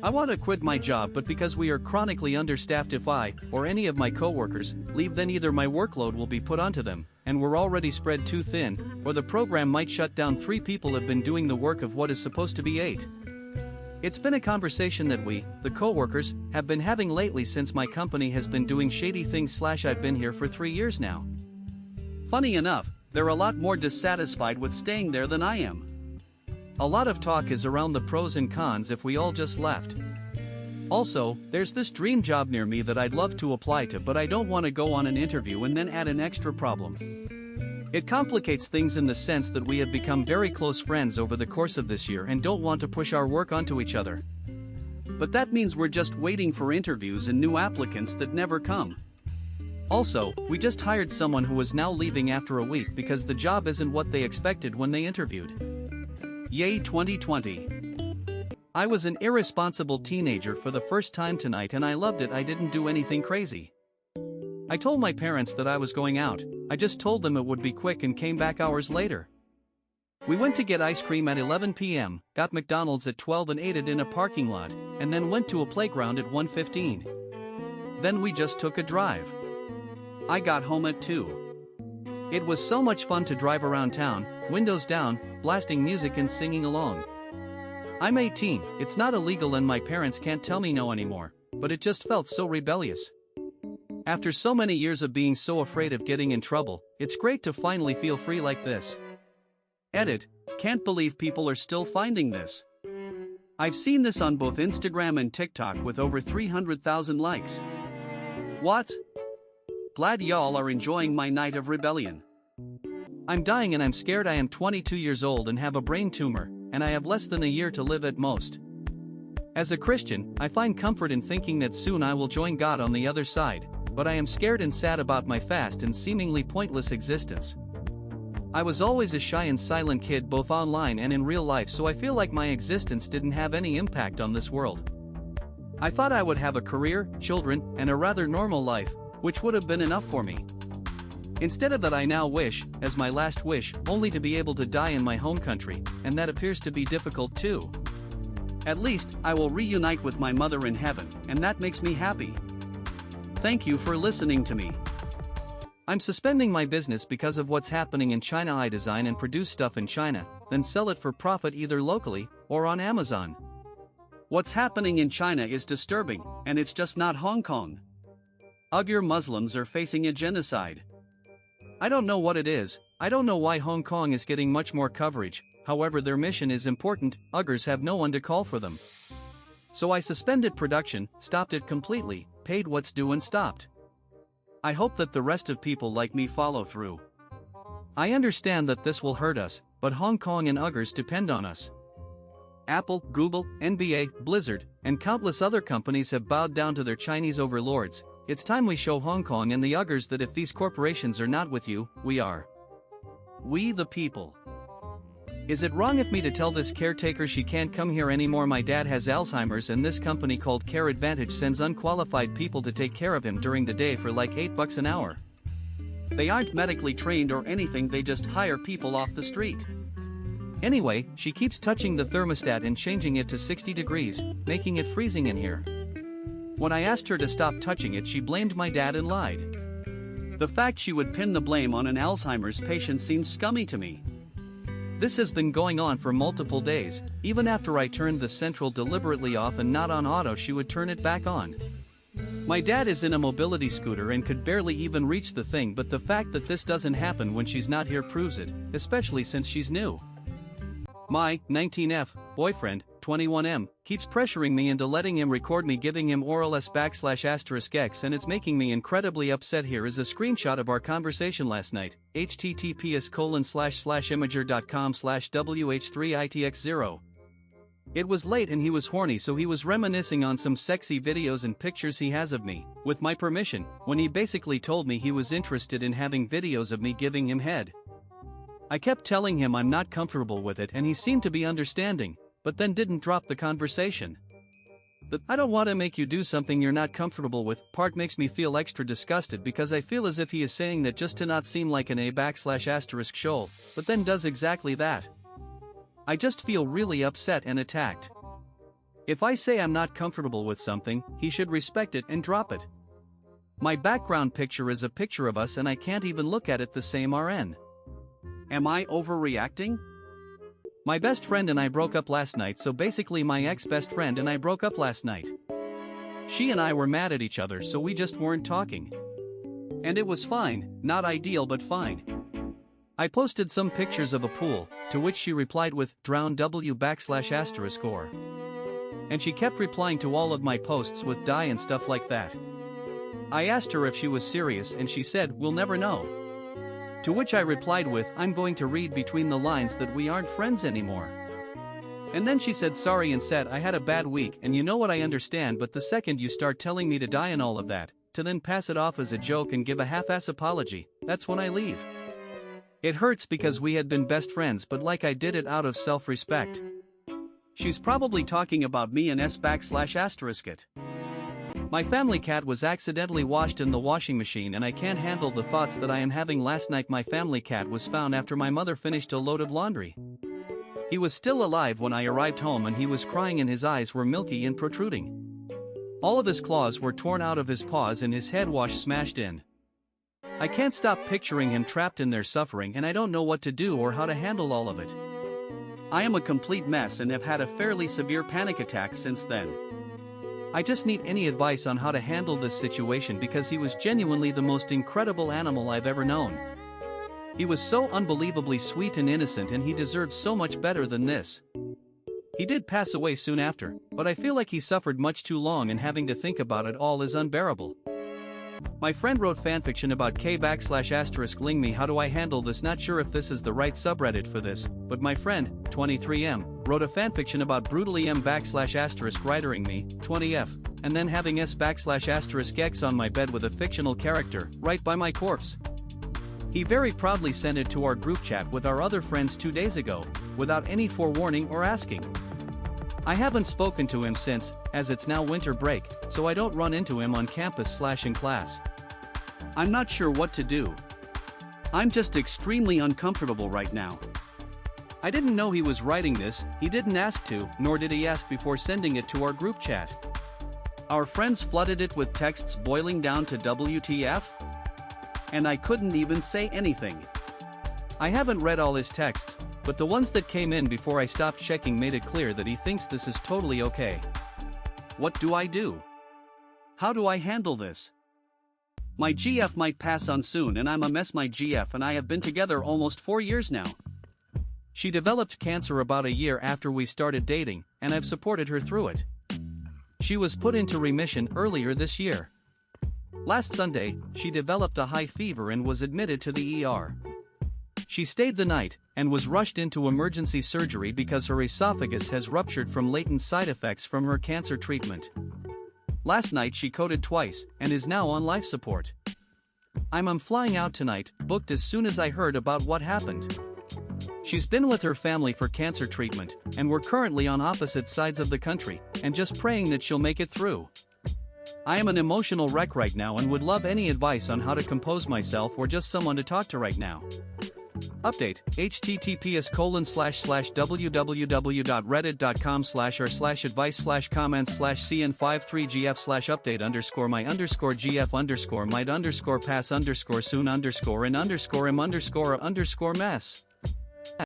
I want to quit my job, but because we are chronically understaffed, if I, or any of my coworkers, leave, then either my workload will be put onto them, and we're already spread too thin, or the program might shut down. 3 people have been doing the work of what is supposed to be 8. It's been a conversation that we, the coworkers, have been having lately since my company has been doing shady things. I've been here for 3 years now. Funny enough, they're a lot more dissatisfied with staying there than I am. A lot of talk is around the pros and cons if we all just left. Also, there's this dream job near me that I'd love to apply to, but I don't want to go on an interview and then add an extra problem. It complicates things in the sense that we have become very close friends over the course of this year and don't want to push our work onto each other. But that means we're just waiting for interviews and new applicants that never come. Also, we just hired someone who is now leaving after a week because the job isn't what they expected when they interviewed. Yay 2020. I was an irresponsible teenager for the first time tonight and I loved it. I didn't do anything crazy. I told my parents that I was going out. I just told them it would be quick and came back hours later. We went to get ice cream at 11 p.m., got McDonald's at 12 and ate it in a parking lot, and then went to a playground at 1:15. Then we just took a drive. I got home at 2. It was so much fun to drive around town, windows down, blasting music and singing along. I'm 18, it's not illegal and my parents can't tell me no anymore, but it just felt so rebellious. After so many years of being so afraid of getting in trouble, it's great to finally feel free like this. Edit, can't believe people are still finding this. I've seen this on both Instagram and TikTok with over 300,000 likes. What? Glad y'all are enjoying my night of rebellion. I'm dying and I'm scared. I am 22 years old and have a brain tumor, and I have less than a year to live at most. As a Christian, I find comfort in thinking that soon I will join God on the other side, but I am scared and sad about my fast and seemingly pointless existence. I was always a shy and silent kid both online and in real life, so I feel like my existence didn't have any impact on this world. I thought I would have a career, children, and a rather normal life, which would have been enough for me. Instead of that, I now wish, as my last wish, only to be able to die in my home country, and that appears to be difficult too. At least, I will reunite with my mother in heaven, and that makes me happy. Thank you for listening to me. I'm suspending my business because of what's happening in China. I design and produce stuff in China, then sell it for profit either locally or on Amazon. What's happening in China is disturbing, and it's just not Hong Kong. Uyghur Muslims are facing a genocide. I don't know what it is. I don't know why Hong Kong is getting much more coverage. However, their mission is important. Uyghurs have no one to call for them. So I suspended production, stopped it completely, paid what's due and stopped. I hope that the rest of people like me follow through. I understand that this will hurt us, but Hong Kong and Uyghurs depend on us. Apple, Google, NBA, Blizzard, and countless other companies have bowed down to their Chinese overlords. It's time we show Hong Kong and the Uyghurs that if these corporations are not with you, we are. We the people. Is it wrong of me to tell this caretaker she can't come here anymore? My dad has Alzheimer's and this company called Care Advantage sends unqualified people to take care of him during the day for like $8 an hour. They aren't medically trained or anything, they just hire people off the street. Anyway, she keeps touching the thermostat and changing it to 60 degrees, making it freezing in here. When I asked her to stop touching it, she blamed my dad and lied. The fact she would pin the blame on an Alzheimer's patient seems scummy to me. This has been going on for multiple days. Even after I turned the central deliberately off and not on auto, she would turn it back on. My dad is in a mobility scooter and could barely even reach the thing, but the fact that this doesn't happen when she's not here proves it, especially since she's new. My 19F boyfriend, 21M, keeps pressuring me into letting him record me giving him oral ***X, and it's making me incredibly upset. Here is a screenshot of our conversation last night. https://imager.com/wh3itx0. It was late and he was horny, so he was reminiscing on some sexy videos and pictures he has of me, with my permission, when he basically told me he was interested in having videos of me giving him head. I kept telling him I'm not comfortable with it and he seemed to be understanding, but then didn't drop the conversation. The "I don't want to make you do something you're not comfortable with" part makes me feel extra disgusted because I feel as if he is saying that just to not seem like an ***shoal, but then does exactly that. I just feel really upset and attacked. If I say I'm not comfortable with something, he should respect it and drop it. My background picture is a picture of us and I can't even look at it the same RN. Am I overreacting? My best friend and I broke up last night, so basically my ex-best friend and I broke up last night. She and I were mad at each other, so we just weren't talking. And it was fine, not ideal but fine. I posted some pictures of a pool, to which she replied with drown w\*or. And she kept replying to all of my posts with die and stuff like that. I asked her if she was serious and she said, "We'll never know." To which I replied with, "I'm going to read between the lines that we aren't friends anymore." And then she said sorry and said, "I had a bad week and you know what, I understand, but the second you start telling me to die and all of that, to then pass it off as a joke and give a half-ass apology, that's when I leave." It hurts because we had been best friends, but like I did it out of self-respect. She's probably talking about me and s\*it. My family cat was accidentally washed in the washing machine and I can't handle the thoughts that I am having. Last night my family cat was found after my mother finished a load of laundry. He was still alive when I arrived home and he was crying and his eyes were milky and protruding. All of his claws were torn out of his paws and his head wash smashed in. I can't stop picturing him trapped in their suffering and I don't know what to do or how to handle all of it. I am a complete mess and have had a fairly severe panic attack since then. I just need any advice on how to handle this situation because he was genuinely the most incredible animal I've ever known. He was so unbelievably sweet and innocent and he deserved so much better than this. He did pass away soon after, but I feel like he suffered much too long and having to think about it all is unbearable. My friend wrote fanfiction about k\*lling me. How do I handle this? Not sure if this is the right subreddit for this, but my friend, 23M, wrote a fanfiction about brutally m\*writering me, 20F, and then having s\*x on my bed with a fictional character, right by my corpse. He very proudly sent it to our group chat with our other friends 2 days ago, without any forewarning or asking. I haven't spoken to him since, as it's now winter break, so I don't run into him on campus/in class. I'm not sure what to do. I'm just extremely uncomfortable right now. I didn't know he was writing this, he didn't ask to, nor did he ask before sending it to our group chat. Our friends flooded it with texts boiling down to WTF? And I couldn't even say anything. I haven't read all his texts, but the ones that came in before I stopped checking made it clear that he thinks this is totally okay. What do I do? How do I handle this? My GF might pass on soon and I'm a mess. My GF and I have been together almost 4 years now. She developed cancer about a year after we started dating, and I've supported her through it. She was put into remission earlier this year. Last Sunday, she developed a high fever and was admitted to the ER. She stayed the night, and was rushed into emergency surgery because her esophagus has ruptured from latent side effects from her cancer treatment. Last night she coded twice, and is now on life support. I'm flying out tonight, booked as soon as I heard about what happened. She's been with her family for cancer treatment, and we're currently on opposite sides of the country, and just praying that she'll make it through. I am an emotional wreck right now and would love any advice on how to compose myself or just someone to talk to right now. Update, https://www.reddit.com/r/advice/comments/cn53gf/update_my_gf_might_pass_soon_in_a_mess.